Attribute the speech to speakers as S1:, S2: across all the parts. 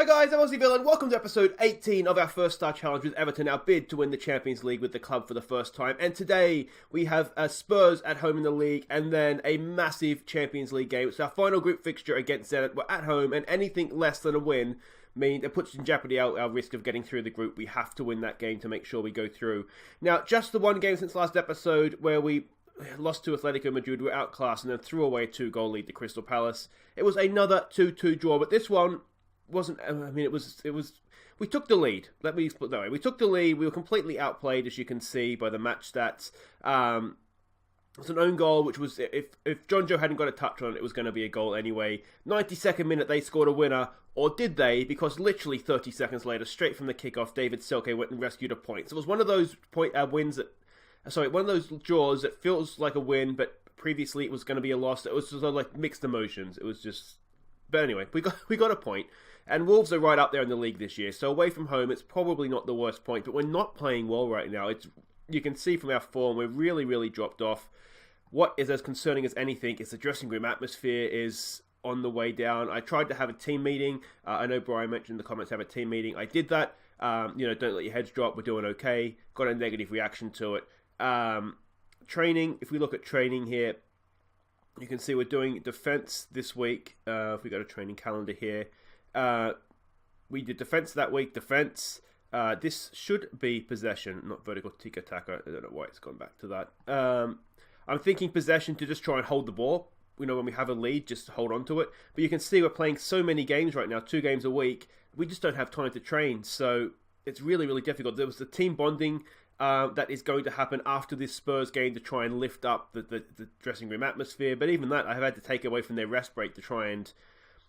S1: guys, I'm Aussie and welcome to episode 18 of our First Star Challenge with Everton, our bid to win the Champions League with the club for the first time. And today we have Spurs at home in the league and then a massive Champions League game. It's our final group fixture against Zenit. We're at home and anything less than a win means it puts in jeopardy our risk of getting through the group. We have to win that game to make sure we go through. Now, just the one game since last episode where we lost to Atletico Madrid, were outclassed and then threw away a 2-goal lead to Crystal Palace. It was another 2-2 draw, but this one wasn't, I mean, it was, we took the lead. Let me put it that way. We took the lead. We were completely outplayed, as you can see by the match stats. It's an own goal, which was, if John Joe hadn't got a touch on it, it was going to be a goal anyway. 92nd minute, they scored a winner. Or did they? Because literally 30 seconds later, straight from the kickoff, David Selke went and rescued a point. So it was one of those wins that, one of those draws that feels like a win, but previously it was going to be a loss. It was sort of like mixed emotions. It was just, but anyway, we got a point. And Wolves are right up there in the league this year. So away from home, it's probably not the worst point. But we're not playing well right now. You can see from our form, we're really, really dropped off. What is as concerning as anything is the dressing room atmosphere is on the way down. I tried to have a team meeting. I know Brian mentioned in the comments have a team meeting. I did that. Don't let your heads drop. We're doing okay. Got a negative reaction to it. Training. If we look at training here, you can see we're doing defense this week. If we got a training calendar here. We did defense that week. Defense. This should be possession, not vertical tiki-taka. I don't know why it's gone back to that. I'm thinking possession to just try and hold the ball. When we have a lead, just hold on to it. But you can see we're playing so many games right now, 2 games a week. We just don't have time to train. So it's really, really difficult. There was the team bonding that is going to happen after this Spurs game to try and lift up the dressing room atmosphere. But even that, I have had to take away from their rest break to try and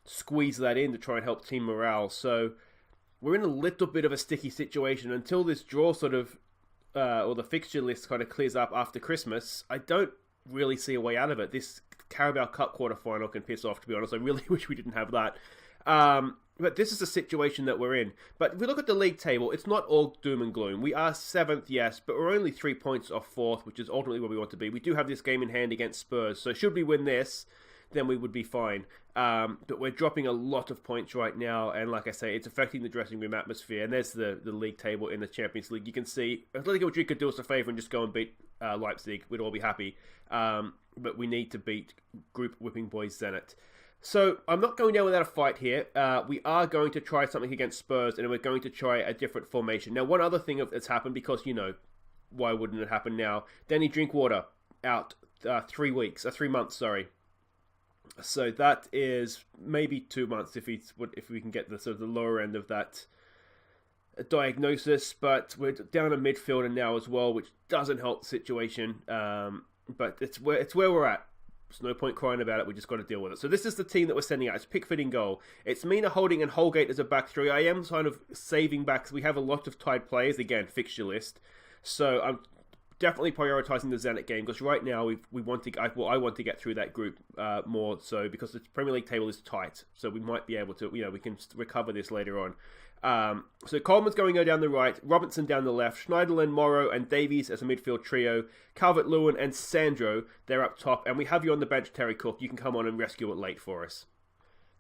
S1: squeeze that in to try and help team morale. So we're in a little bit of a sticky situation until this draw sort of, or the fixture list kind of clears up after Christmas. I don't really see a way out of it. This Carabao Cup quarterfinal can piss off, to be honest. I really wish we didn't have that. But this is the situation that we're in. But if we look at the league table, it's not all doom and gloom. We are 7th, yes, but we're only 3 points off 4th, which is ultimately where we want to be. We do have this game in hand against Spurs, so should we win this, then we would be fine. But we're dropping a lot of points right now, and like I say, it's affecting the dressing room atmosphere. And there's the league table in the Champions League. You can see, Atletico Madrid could do us a favour and just go and beat Leipzig. We'd all be happy. But we need to beat group whipping boys Zenit. So I'm not going down without a fight here. We are going to try something against Spurs, and we're going to try a different formation. Now, one other thing that's happened, because, why wouldn't it happen now? Danny Drinkwater out 3 months, sorry. So that is maybe 2 months if we can get the sort of the lower end of that diagnosis. But we're down a midfielder now as well, which doesn't help the situation. But it's where we're at. There's no point crying about it. We just got to deal with it. So this is the team that we're sending out. It's Pickford in goal. It's Mina, Holding, and Holgate as a back three. I am kind of saving backs. We have a lot of tied players. Again, fixture list. So I'm definitely prioritising the Zenit game because right now I want to get through that group more so because the Premier League table is tight. So we might be able to, we can recover this later on. So Coleman's going to go down the right, Robinson down the left, Schneiderlin, Morrow, and Davies as a midfield trio, Calvert-Lewin and Sandro, they're up top, and we have you on the bench, Terry Cook. You can come on and rescue it late for us.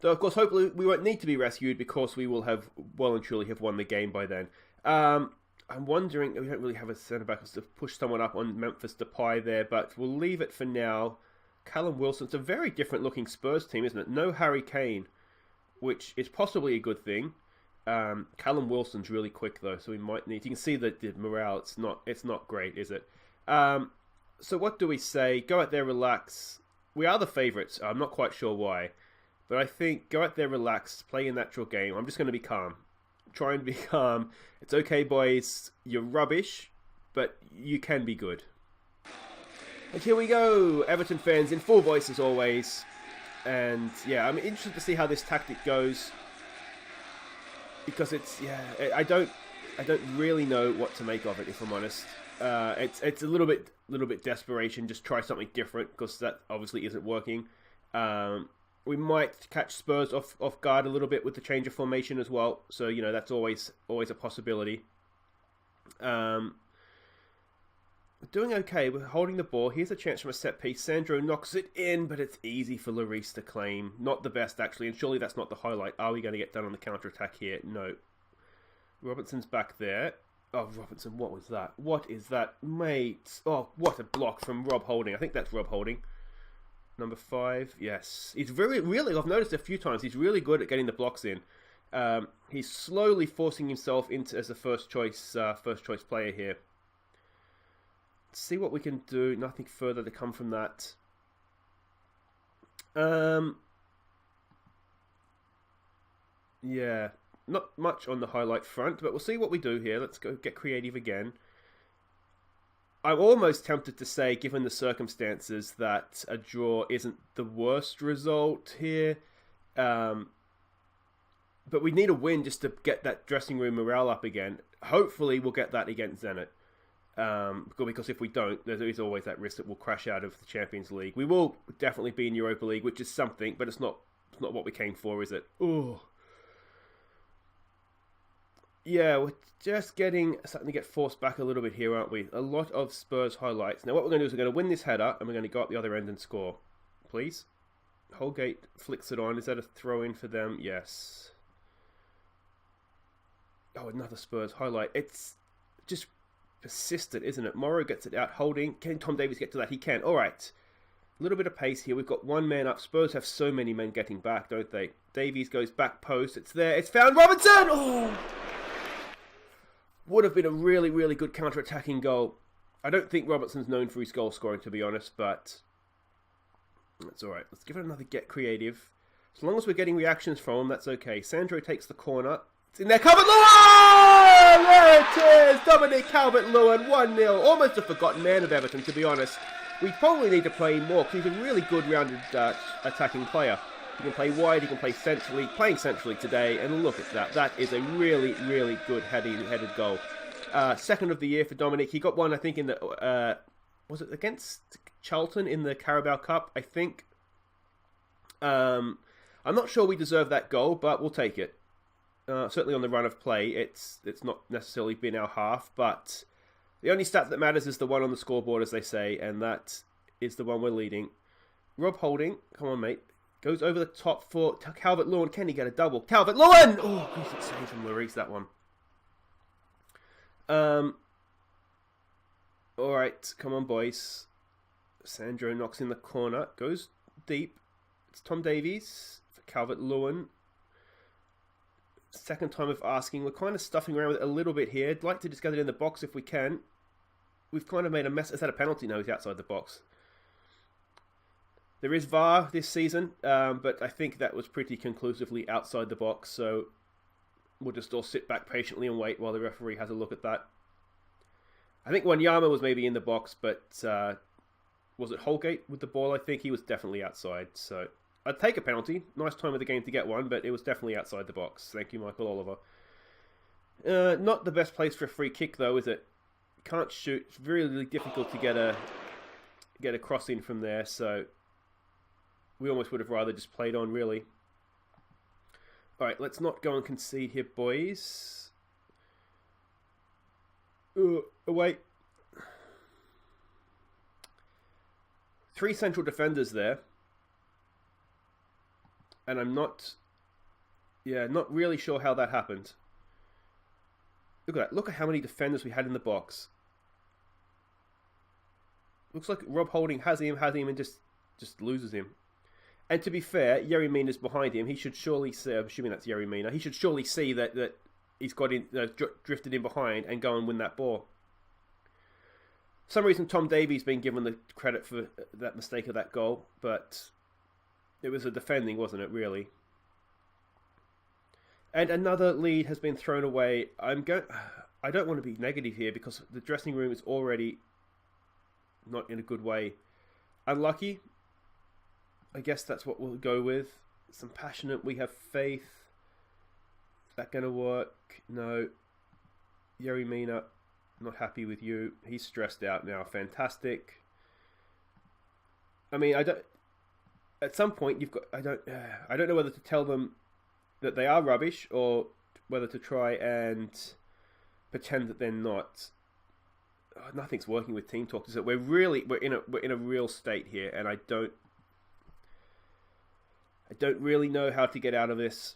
S1: Though, of course, hopefully we won't need to be rescued because we will have well and truly have won the game by then. I'm wondering, we don't really have a centre-back to push someone up on Memphis Depay there, but we'll leave it for now. Callum Wilson, it's a very different-looking Spurs team, isn't it? No Harry Kane, which is possibly a good thing. Callum Wilson's really quick though, so we might need. You can see that the morale. It's not great, is it? So what do we say? Go out there, relax. We are the favourites. I'm not quite sure why, but I think go out there, relax, play a natural game. I'm just going to be calm. Try and be calm. It's okay, boys. You're rubbish, but you can be good. And here we go, Everton fans in full voice as always. And yeah, I'm interested to see how this tactic goes. Because I don't really know what to make of it, if I'm honest. It's a little bit desperation. Just try something different because that obviously isn't working. We might catch Spurs off guard a little bit with the change of formation as well. So that's always a possibility. Doing okay. We're holding the ball. Here's a chance from a set piece. Sandro knocks it in, but it's easy for Lloris to claim. Not the best, actually, and surely that's not the highlight. Are we going to get done on the counter-attack here? No. Robertson's back there. Oh, Robinson, what was that? What is that, mate? Oh, what a block from Rob Holding. I think that's Rob Holding. Number 5, yes. He's really, I've noticed a few times, he's really good at getting the blocks in. He's slowly forcing himself into as a first choice player here. Let's see what we can do. Nothing further to come from that. Yeah, not much on the highlight front, but we'll see what we do here. Let's go get creative again. I'm almost tempted to say, given the circumstances, that a draw isn't the worst result here. But we need a win just to get that dressing room morale up again. Hopefully we'll get that against Zenit. Because if we don't, there is always that risk that we'll crash out of the Champions League. We will definitely be in Europa League, which is something, but it's not what we came for, is it? Ooh. Yeah, we're just starting to get forced back a little bit here, aren't we? A lot of Spurs highlights. Now what we're going to do is we're going to win this header, and we're going to go up the other end and score. Please. Holgate flicks it on. Is that a throw-in for them? Yes. Oh, another Spurs highlight. It's just persistent, isn't it? Morrow gets it out. Holding. Can Tom Davies get to that? He can. All right. A little bit of pace here. We've got one man up. Spurs have so many men getting back, don't they? Davies goes back post. It's there. It's found. Robinson! Oh! Would have been a really, really good counter-attacking goal. I don't think Robertson's known for his goal scoring, to be honest, but that's all right. Let's give it another get creative. As long as we're getting reactions from him, that's okay. Sandro takes the corner. It's in there. Calvert-Lewin! There it is! Dominic Calvert-Lewin, 1-0. Almost a forgotten man of Everton, to be honest. We probably need to play him more, because he's a really good rounded attacking player. He can play wide, he can play centrally, playing centrally today, and look at that. That is a really, really good headed goal. Second of the year for Dominic. He got one, I think, in the, was it against Charlton in the Carabao Cup, I think. I'm not sure we deserve that goal, but we'll take it. Certainly on the run of play, it's not necessarily been our half, but the only stat that matters is the one on the scoreboard, as they say, and that is the one we're leading. Rob Holding, come on, mate. Goes over the top for Calvert-Lewin. Can he get a double? Calvert-Lewin! Oh, decent save from Lloris, that one. Alright, come on, boys. Sandro knocks in the corner. Goes deep. It's Tom Davies for Calvert-Lewin. Second time of asking. We're kind of stuffing around with it a little bit here. I'd like to just get it in the box if we can. We've kind of made a mess. Is that a penalty? No, he's outside the box. There is VAR this season, but I think that was pretty conclusively outside the box, so we'll just all sit back patiently and wait while the referee has a look at that. I think Wanyama was maybe in the box, but was it Holgate with the ball? I think he was definitely outside, so I'd take a penalty. Nice time of the game to get one, but it was definitely outside the box. Thank you, Michael Oliver. Not the best place for a free kick, though, is it? Can't shoot. It's really, really difficult to get a cross in from there, so we almost would have rather just played on, really. Alright, let's not go and concede here, boys. Away. 3 central defenders there. And I'm not really sure how that happened. Look at that. Look at how many defenders we had in the box. Looks like Rob Holding has him and just loses him. And to be fair, Yerry Mina's behind him. He should surely see, I'm assuming that's Yerry Mina, he should surely see that he's got in, drifted in behind and go and win that ball. For some reason, Tom Davies been given the credit for that mistake of that goal, but it was a defending, wasn't it, really? And another lead has been thrown away. I don't want to be negative here because the dressing room is already not in a good way. Unlucky. I guess that's what we'll go with. Some passionate, we have faith. Is that going to work? No. Yerry Mina, not happy with you. He's stressed out now. Fantastic. I mean, at some point, I don't know whether to tell them that they are rubbish or whether to try and pretend that they're not. nothing's working with Team Talk. Is that we're in a real state here, and I don't really know how to get out of this,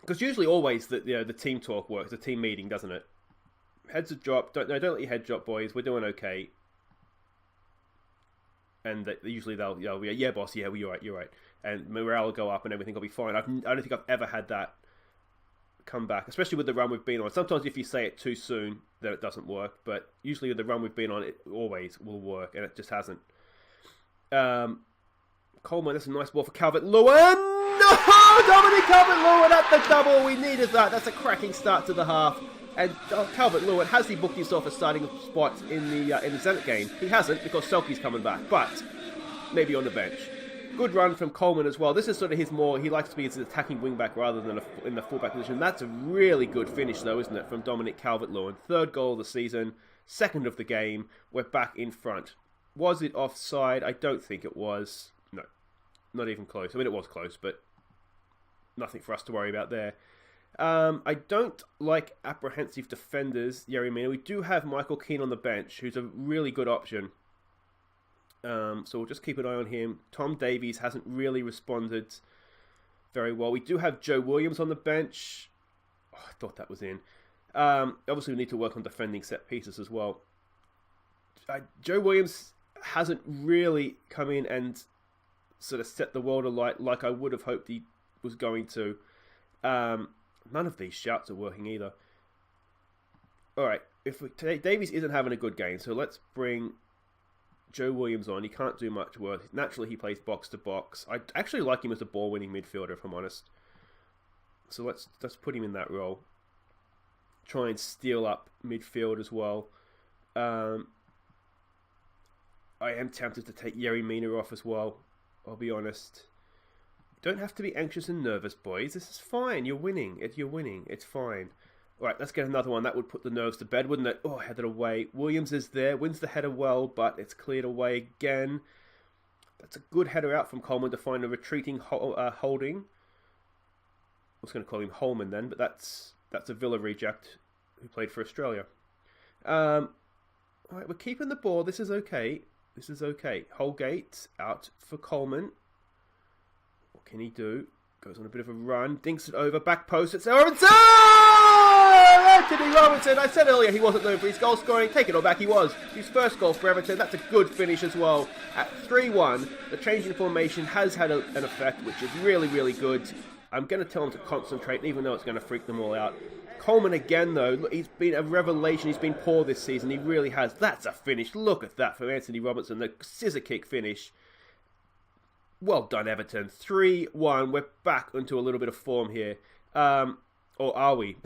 S1: because usually always the Team Talk works, the team meeting, doesn't it? Heads are dropped. Don't let your head drop, boys. We're doing okay. And usually they'll yeah boss, yeah, well, you're right, and morale will go up and everything will be fine. I don't think I've ever had that come back, especially with the run we've been on. Sometimes if you say it too soon, then it doesn't work, but usually with the run we've been on, it always will work, and it just hasn't. Coleman, that's a nice ball for Calvert-Lewin. No, Dominic Calvert-Lewin at the double. We needed that. That's a cracking start to the half. And Calvert-Lewin, has he booked himself a starting spot in the Zenit game? He hasn't, because Selke's coming back, but maybe on the bench. Good run from Coleman as well. This is sort of his more, he likes to be his attacking wing-back rather than in the full-back position. That's a really good finish though, isn't it, from Dominic Calvert-Lewin. 3rd goal of the season, 2nd of the game. We're back in front. Was it offside? I don't think it was. No, not even close. I mean, it was close, but nothing for us to worry about there. I don't like apprehensive defenders, Yerry Mina. We do have Michael Keane on the bench, who's a really good option. So we'll just keep an eye on him. Tom Davies hasn't really responded very well. We do have Joe Williams on the bench. Oh, I thought that was in. Obviously, we need to work on defending set pieces as well. Joe Williams hasn't really come in and sort of set the world alight like I would have hoped he was going to. None of these shouts are working either. Alright, Davies isn't having a good game, so let's bring Joe Williams on. He can't do much work. Naturally, he plays box to box. I actually like him as a ball-winning midfielder, if I'm honest. So let's put him in that role. Try and steal up midfield as well. I am tempted to take Yerry Mina off as well, I'll be honest. Don't have to be anxious and nervous, boys. This is fine. You're winning. You're winning. It's fine. All right, let's get another one. That would put the nerves to bed, wouldn't it? Oh, headed away. Williams is there. Wins the header well, but it's cleared away again. That's a good header out from Coleman to find a retreating Holding. I was going to call him Holman then, but that's a Villa reject who played for Australia. All right, we're keeping the ball. This is okay. This is okay. Holgate out for Coleman. What can he do? Goes on a bit of a run. Dinks it over. Back post. It's Robinson! Anthony Robinson. I said earlier he wasn't known for his goal scoring. Take it all back. He was. His first goal for Everton. That's a good finish as well. At 3-1, the change in formation has had an effect, which is really, really good. I'm going to tell him to concentrate, even though it's going to freak them all out. Coleman again, though. He's been a revelation. He's been poor this season. He really has. That's a finish. Look at that from Anthony Robinson. The scissor kick finish. Well done, Everton. 3-1. We're back into a little bit of form here. Or are we?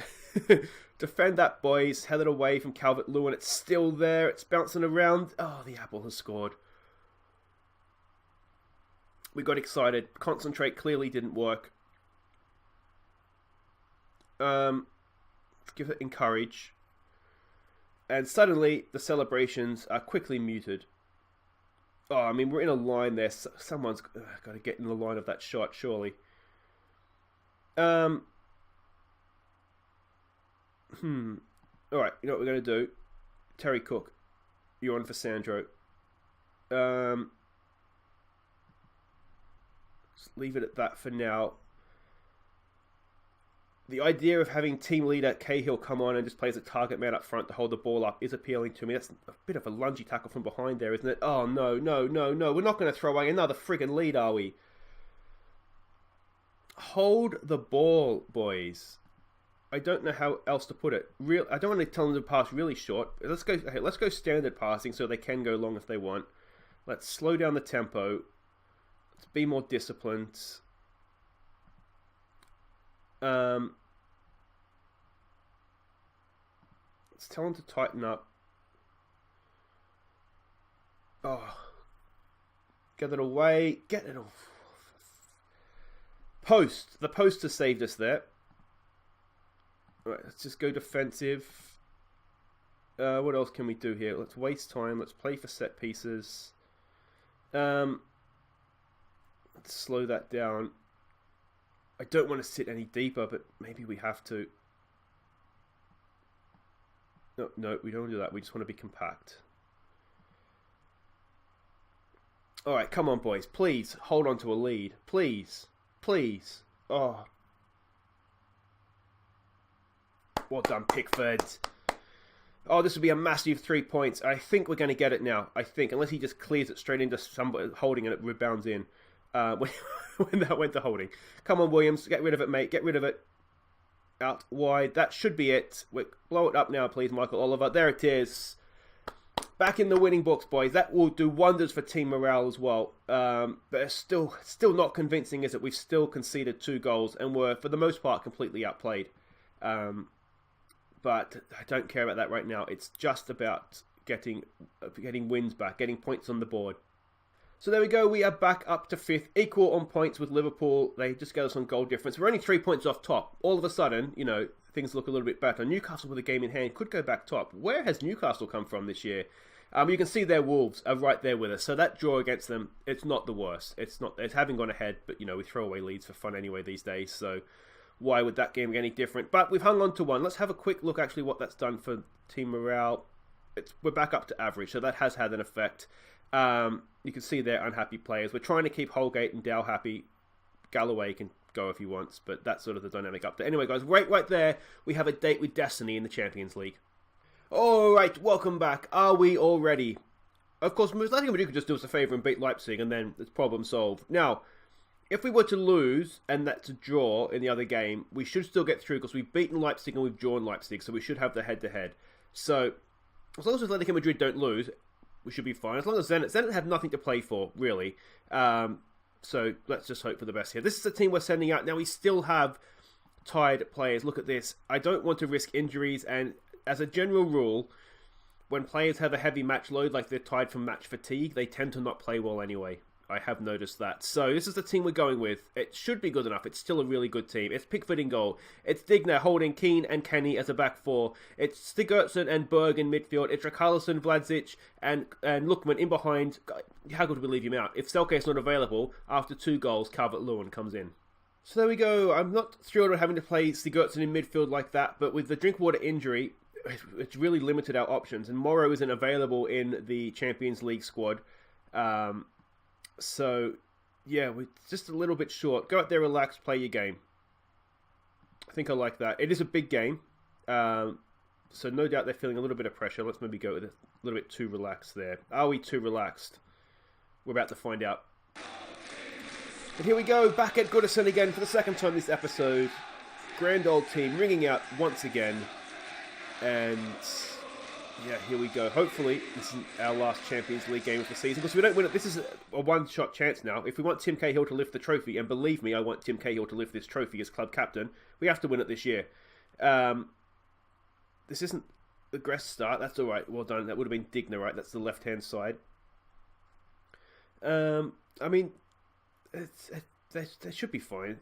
S1: Defend that, boys. Headed away from Calvert-Lewin. It's still there. It's bouncing around. Oh, the Apple has scored. We got excited. Concentrate clearly didn't work. Give it encourage. And suddenly, the celebrations are quickly muted. Oh, I mean, we're in a line there. Someone's got to get in the line of that shot, surely. Alright, you know what we're going to do? Terry Cook, you're on for Sandro. Let's leave it at that for now. The idea of having team leader Cahill come on and just play as a target man up front to hold the ball up is appealing to me. That's a bit of a lungy tackle from behind there, isn't it? Oh, no. We're not going to throw away another friggin' lead, are we? Hold the ball, boys. I don't know how else to put it. I don't want to tell them to pass really short. Let's go standard passing so they can go long if they want. Let's slow down the tempo. Let's be more disciplined. Let's tell them to tighten up. Oh. Get it away. Get it off. Post. The post has saved us there. Right, let's just go defensive. What else can we do here? Let's waste time. Let's play for set pieces. Let's slow that down. I don't want to sit any deeper, but maybe we have to. No, no, we don't want to do that. We just want to be compact. All right, come on, boys. Please hold on to a lead. Please. Please. Oh. Well done, Pickford. Oh, this would be a massive 3 points. I think we're going to get it now. I think. Unless he just clears it straight into somebody holding and it rebounds in. When that went to holding. Come on, Williams. Get rid of it, mate. Get rid of it. Out wide. That should be it. Blow it up now, please, Michael Oliver. There it is. Back in the winning books, boys. That will do wonders for team morale as well. But it's still not convincing, is it? We've still conceded 2 goals and were, for the most part, completely outplayed. But I don't care about that right now. It's just about getting wins back, getting points on the board. So there we go. We are back up to 5th, equal on points with Liverpool. They just get us on goal difference. We're only 3 points off top. All of a sudden, you know, things look a little bit better. Newcastle with a game in hand could go back top. Where has Newcastle come from this year? You can see their Wolves are right there with us. So that draw against them, it's not the worst. It's having gone ahead, but you know, we throw away leads for fun anyway these days. So why would that game be any different? But we've hung on to one. Let's have a quick look actually what that's done for team morale. We're back up to average, so that has had an effect. You can see they're unhappy players. We're trying to keep Holgate and Dow happy. Galloway can go if he wants, but that's sort of the dynamic up there. Anyway, guys, right there, we have a date with Destiny in the Champions League. Alright, welcome back. Are we all ready? Of course, there's nothing we could just do us a favour and beat Leipzig, and then it's problem solved. Now, if we were to lose, and that's a draw in the other game, we should still get through, because we've beaten Leipzig and we've drawn Leipzig, so we should have the head-to-head. So, as long as Atletico Madrid don't lose, we should be fine. As long as Zenit have nothing to play for, really. So let's just hope for the best here. This is the team we're sending out. Now, we still have tied players. Look at this. I don't want to risk injuries. And as a general rule, when players have a heavy match load, like they're tied from match fatigue, they tend to not play well anyway. I have noticed that. So this is the team we're going with. It should be good enough. It's still a really good team. It's Pickford in goal. It's Digna holding Keane and Kenny as a back four. It's Sigurdsson and Berg in midfield. It's Richarlison, Vlasic and Lookman in behind. How could we leave him out? If Selke is not available, after 2 goals, Calvert-Lewin comes in. So there we go. I'm not thrilled at having to play Sigurdsson in midfield like that, but with the Drinkwater injury, it's really limited our options. And Morrow isn't available in the Champions League squad. So, yeah, we're just a little bit short. Go out there, relax, play your game. I think I like that. It is a big game. So no doubt they're feeling a little bit of pressure. Let's maybe go with a little bit too relaxed there. Are we too relaxed? We're about to find out. And here we go, back at Goodison again for the second time this episode. Grand old team ringing out once again. And yeah, here we go. Hopefully, this is our last Champions League game of the season. Because if we don't win it, this is a one-shot chance now. If we want Tim Cahill to lift the trophy, and believe me, I want Tim Cahill to lift this trophy as club captain, we have to win it this year. This isn't the Grest start. That's all right. Well done. That would have been Digna, right? That's the left-hand side. I mean, they should be fine.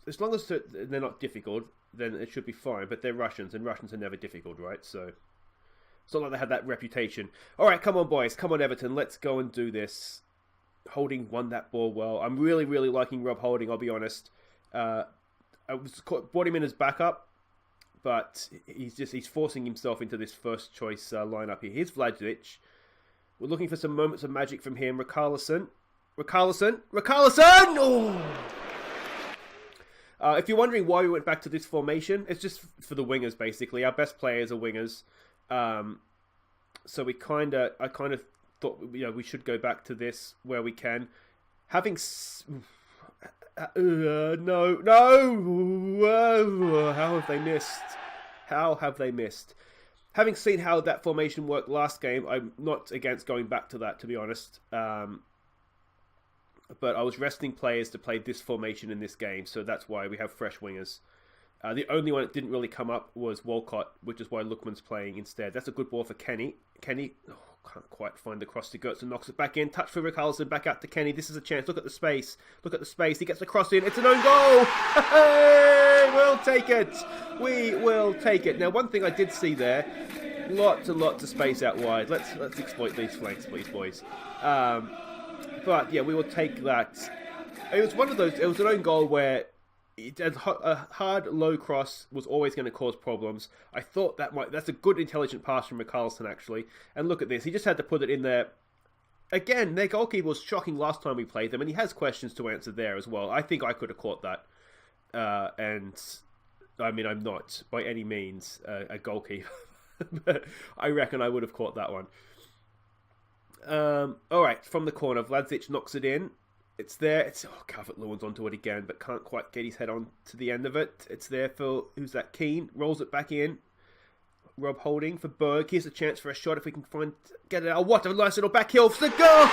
S1: As long as they're not difficult, then it should be fine. But they're Russians, and Russians are never difficult, right? So it's not like they had that reputation. All right, come on, boys. Come on, Everton. Let's go and do this. Holding won that ball well. I'm really, really liking Rob Holding, I'll be honest. I brought him in as backup, but he's forcing himself into this first choice lineup here. Here's Vlasic. We're looking for some moments of magic from him. Richarlison! Oh! If you're wondering why we went back to this formation, it's just for the wingers, basically. Our best players are wingers. So I kind of thought, you know, we should go back to this where we can. Having... No! How have they missed? How have they missed? Having seen how that formation worked last game, I'm not against going back to that, to be honest. But I was resting players to play this formation in this game, so that's why we have fresh wingers. The only one that didn't really come up was Walcott, which is why Lookman's playing instead. That's a good ball for Kenny. Kenny, can't quite find the cross to Gertz and knocks it back in. Touch for Richarlison, back out to Kenny. This is a chance. Look at the space. He gets the cross in. It's an own goal. We'll take it. We will take it. Now, one thing I did see there, lots and lots of space out wide. Let's exploit these flanks, please, boys. But yeah, we will take that. It was one of those. It was an own goal where A hard low cross was always going to cause problems. I thought that's a good intelligent pass from Richarlison actually. And look at this, he just had to put it in there. Again, their goalkeeper was shocking last time we played them, and he has questions to answer there as well. I think I could have caught that, and I mean I'm not by any means a goalkeeper, but I reckon I would have caught that one. All right, from the corner, Vlasic knocks it in. It's there. Calvert-Lewin's onto it again, but can't quite get his head on to the end of it. It's there for, who's that, Keane? Rolls it back in. Rob holding for Berg. Here's a chance for a shot if we can get it out. Oh, what a nice little back heel for the goal!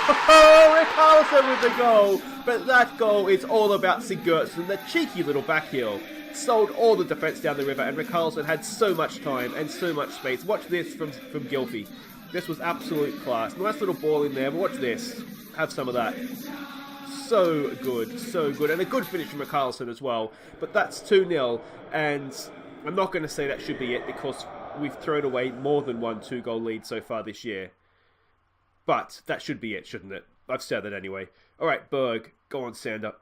S1: Richarlison with the goal! But that goal is all about Sigurdsson, the cheeky little back heel. Sold all the defence down the river, and Richarlison had so much time and so much space. Watch this from Gylfi. This was absolute class. Nice little ball in there, but watch this. Have some of that. So good, so good. And a good finish from Richarlison as well. But that's 2-0, and I'm not going to say that should be it because we've thrown away more than one 2-goal lead so far this year. But that should be it, shouldn't it? I've said that anyway. All right, Berg. Go on, Sander.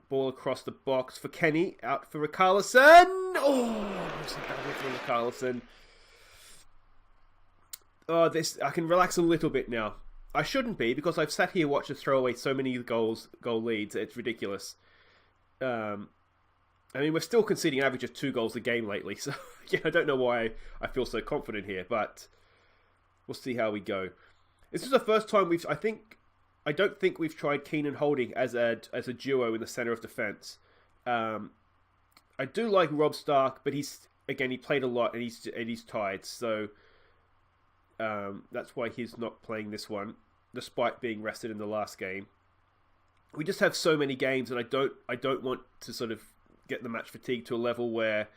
S1: Ball across the box for Kenny. Out for Richarlison. Oh, for Richarlison. Oh, I can relax a little bit now. I shouldn't be, because I've sat here watching us throw away so many goal leads. It's ridiculous. I mean, we're still conceding an average of 2 goals a game lately, so yeah, I don't know why I feel so confident here, but we'll see how we go. This is the first time I don't think we've tried Keane and Holding as a duo in the centre of defence. I do like Rob Stark, but he played a lot and he's tired, so that's why he's not playing this one, despite being rested in the last game. We just have so many games, and I don't want to sort of get the match fatigue to a level where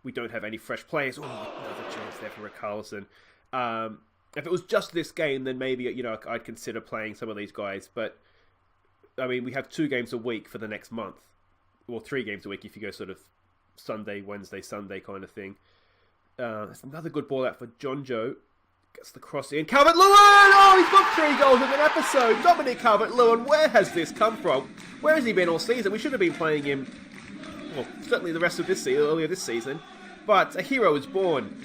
S1: we don't have any fresh players. Oh, another chance there for Richarlison. If it was just this game, then maybe I'd consider playing some of these guys. But I mean, we have 2 games a week for the next month, or 3 games a week if you go sort of Sunday, Wednesday, Sunday kind of thing. There's another good ball out for John Joe. Gets the cross in. Calvert-Lewin! Oh, he's got 3 goals in an episode. Dominic Calvert-Lewin, where has this come from? Where has he been all season? We should have been playing him, well, certainly the rest of this season, earlier this season. But a hero is born.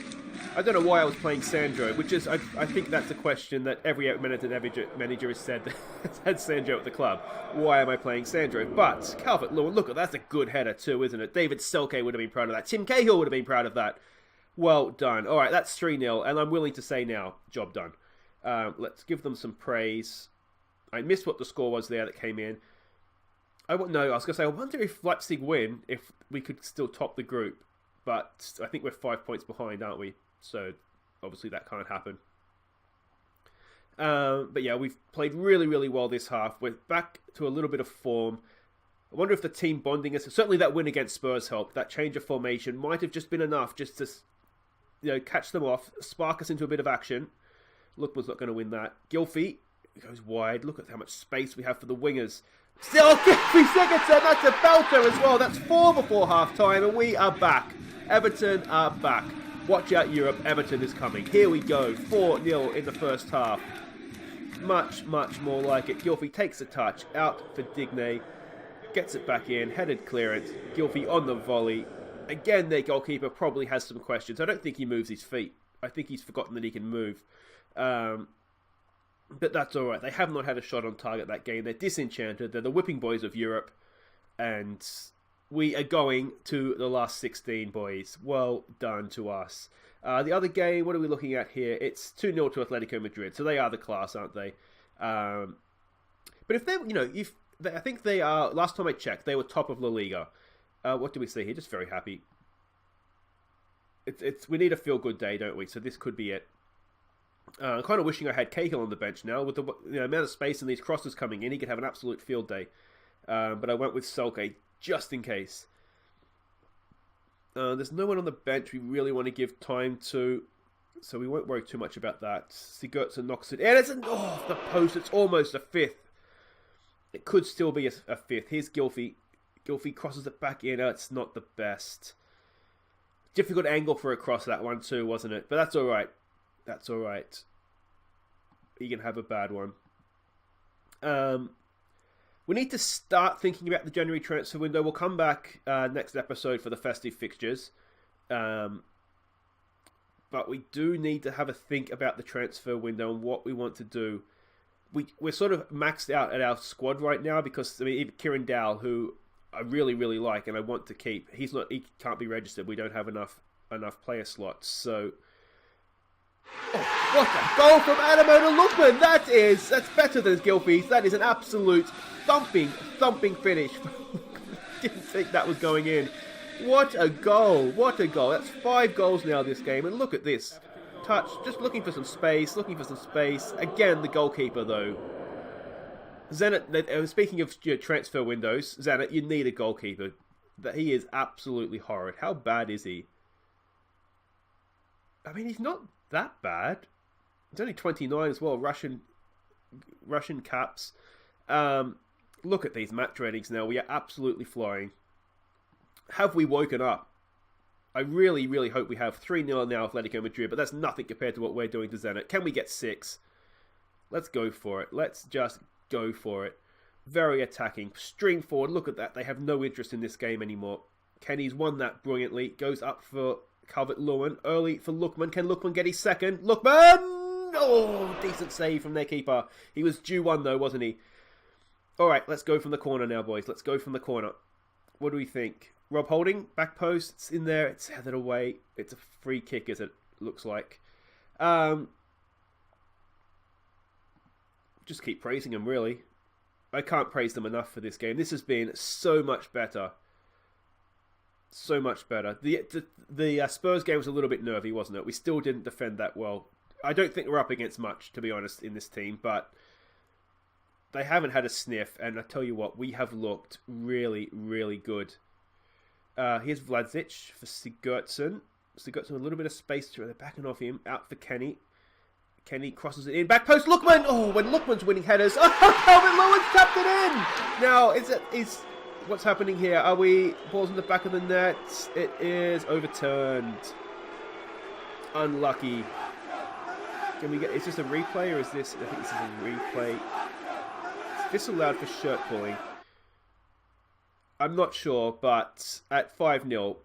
S1: I don't know why I was playing Sandro, which is, I think that's a question that every Everton manager has said, has had Sandro at the club. Why am I playing Sandro? But Calvert-Lewin, look, that's a good header too, isn't it? David Selke would have been proud of that. Tim Cahill would have been proud of that. Well done. All right, that's 3-0, and I'm willing to say now, job done. Let's give them some praise. I missed what the score was there that came in. I was going to say, I wonder if Leipzig win, if we could still top the group. But I think we're 5 points behind, aren't we? So, obviously that can't happen. But yeah, we've played really, really well this half. We're back to a little bit of form. I wonder if the team bonding us, certainly that win against Spurs helped. That change of formation might have just been enough just to catch them off, spark us into a bit of action. Lookman's not going to win that. Gylfi goes wide. Look at how much space we have for the wingers. Still, Gylfi Sigurdsson, that's a belter as well. That's 4 before half-time, and we are back. Everton are back. Watch out, Europe. Everton is coming. Here we go. 4-0 in the first half. Much, much more like it. Gylfi takes a touch. Out for Digne. Gets it back in. Headed clearance. Gylfi on the volley. Again, their goalkeeper probably has some questions. I don't think he moves his feet. I think he's forgotten that he can move. But that's all right. They have not had a shot on target that game. They're disenchanted. They're the whipping boys of Europe. And we are going to the last 16, boys. Well done to us. The other game, what are we looking at here? It's 2-0 to Atletico Madrid. So they are the class, aren't they? But if they, I think they are, last time I checked, they were top of La Liga. What do we see here? Just very happy. We need a feel-good day, don't we? So this could be it. I'm kind of wishing I had Cahill on the bench now. With the amount of space and these crosses coming in, he could have an absolute field day. But I went with Selke just in case. There's no one on the bench we really want to give time to, so we won't worry too much about that. Sigurdsson knocks it in. It's off the post. It's almost a 5th. It could still be a 5th. Here's Gylfi. Gylfi crosses it back in. It's not the best. Difficult angle for a cross, that one too, wasn't it? But that's all right. That's all right. He can have a bad one. We need to start thinking about the January transfer window. We'll come back next episode for the festive fixtures. But we do need to have a think about the transfer window and what we want to do. We're sort of maxed out at our squad right now because even Kieran Dowell, who I really, really like and I want to keep, he can't be registered. We don't have enough player slots. So, what a goal from Adamoto Lookman! That's better than Gilfie's. That is an absolute thumping finish. Didn't think that was going in. What a goal! What a goal! That's 5 goals now this game, and look at this. Touch, just looking for some space. Again, the goalkeeper, though. Zenit, speaking of transfer windows, Zenit, you need a goalkeeper. That he is absolutely horrid. How bad is he? I mean, he's not that bad. He's only 29 as well. Russian caps. Look at these match ratings now. We are absolutely flying. Have we woken up? I really, really hope we have. 3-0 now, Atletico Madrid, but that's nothing compared to what we're doing to Zenit. Can we get 6? Let's go for it. Let's just go for it. Very attacking. Stream forward. Look at that. They have no interest in this game anymore. Kenny's won that brilliantly. Goes up for Calvert-Lewin. Early for Lookman. Can Lookman get his second? Lookman! Oh, decent save from their keeper. He was due one though, wasn't he? All right, let's go from the corner now, boys. Let's go from the corner. What do we think? Rob Holding, back post, it's in there, it's headed away. It's a free kick, as it looks like. Just keep praising them, really. I can't praise them enough for this game. This has been so much better. So much better. The Spurs game was a little bit nervy, wasn't it? We still didn't defend that well. I don't think we're up against much, to be honest, in this team, but they haven't had a sniff, and I tell you what, we have looked really, really good. Here's Vlasic for Sigurdsson. Sigurdsson with a little bit of space through. They're backing off him. Out for Kenny. Kenny crosses it in. Back post, Lookman! Oh, when Lookman's winning headers. Oh, Calvert-Lewin's tapped it in! Now, is what's happening here? Are we balls in the back of the net? It is overturned. Unlucky. Can we get... Is this a replay or is this... I think this is a replay. Is this allowed for shirt pulling? I'm not sure, but at 5-0,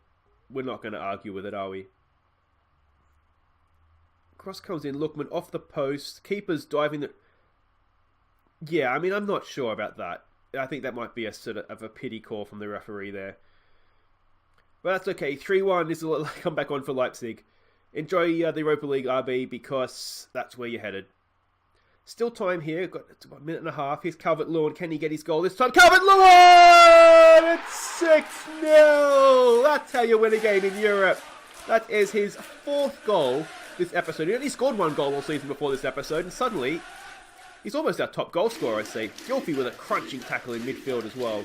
S1: we're not going to argue with it, are we? Cross comes in, Lookman off the post. Keeper's diving the... Yeah, I mean, I'm not sure about that. I think that might be a sort of a pity call from the referee there. But that's okay. 3-1 is a comeback on for Leipzig. Enjoy the Europa League, RB, because that's where you're headed. Still time here. Got about a minute and a half. Here's Calvert-Lewin. Can he get his goal this time? Calvert-Lewin! It's 6-0! That's how you win a game in Europe. That is his 4th goal this episode. He only scored 1 goal all season before this episode, and suddenly he's almost our top goal scorer, I'd say. Gilfie with a crunching tackle in midfield as well.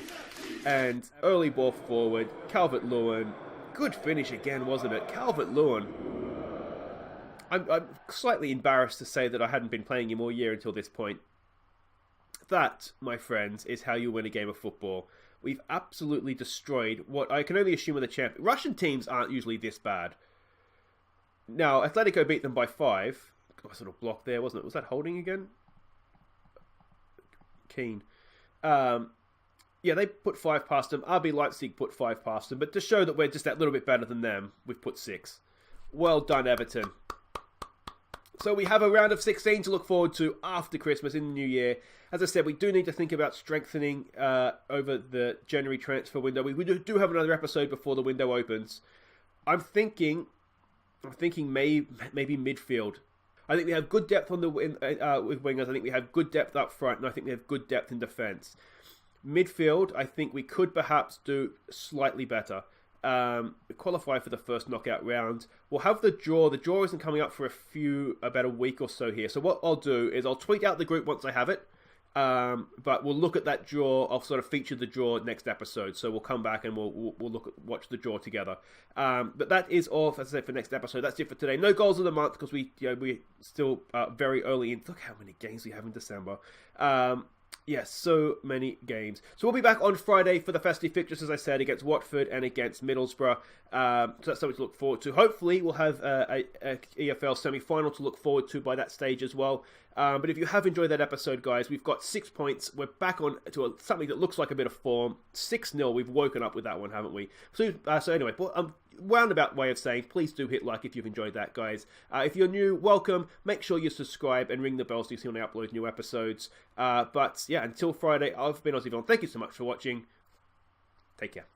S1: And early ball forward. Calvert-Lewin. Good finish again, wasn't it? Calvert-Lewin. I'm slightly embarrassed to say that I hadn't been playing him all year until this point. That, my friends, is how you win a game of football. We've absolutely destroyed what I can only assume are the champions. Russian teams aren't usually this bad. Now, Atletico beat them by 5. Got a sort of block there, wasn't it? Was that Holding again? Keane. Yeah, they put 5 past them. RB Leipzig put 5 past them. But to show that we're just that little bit better than them, we've put 6. Well done, Everton. So we have a round of 16 to look forward to after Christmas in the new year. As I said, we do need to think about strengthening over the January transfer window. We do have another episode before the window opens. I'm thinking maybe midfield. I think we have good depth on the with wingers. I think we have good depth up front, and I think we have good depth in defence. Midfield, I think we could perhaps do slightly better. Qualify for the first knockout round. We'll have the draw. The draw isn't coming up for about a week or so here. So what I'll do is I'll tweet out the group once I have it. But we'll look at that draw. I'll sort of feature the draw next episode. So we'll come back and we'll watch the draw together. But that is all, as I said, for next episode. That's it for today. No goals of the month because we're still very early in. Look how many games we have in December. Yes, so many games. So we'll be back on Friday for the festive fixtures, as I said, against Watford and against Middlesbrough. So that's something to look forward to. Hopefully, we'll have a EFL semi-final to look forward to by that stage as well. But if you have enjoyed that episode, guys, we've got 6 points. We're back on to something that looks like a bit of form. 6-0. We've woken up with that one, haven't we? So anyway, roundabout way of saying, please do hit like if you've enjoyed that, guys. If you're new, welcome. Make sure you subscribe and ring the bell so you see when I upload new episodes. But yeah, until Friday, I've been Aussie. Thank you so much for watching. Take care.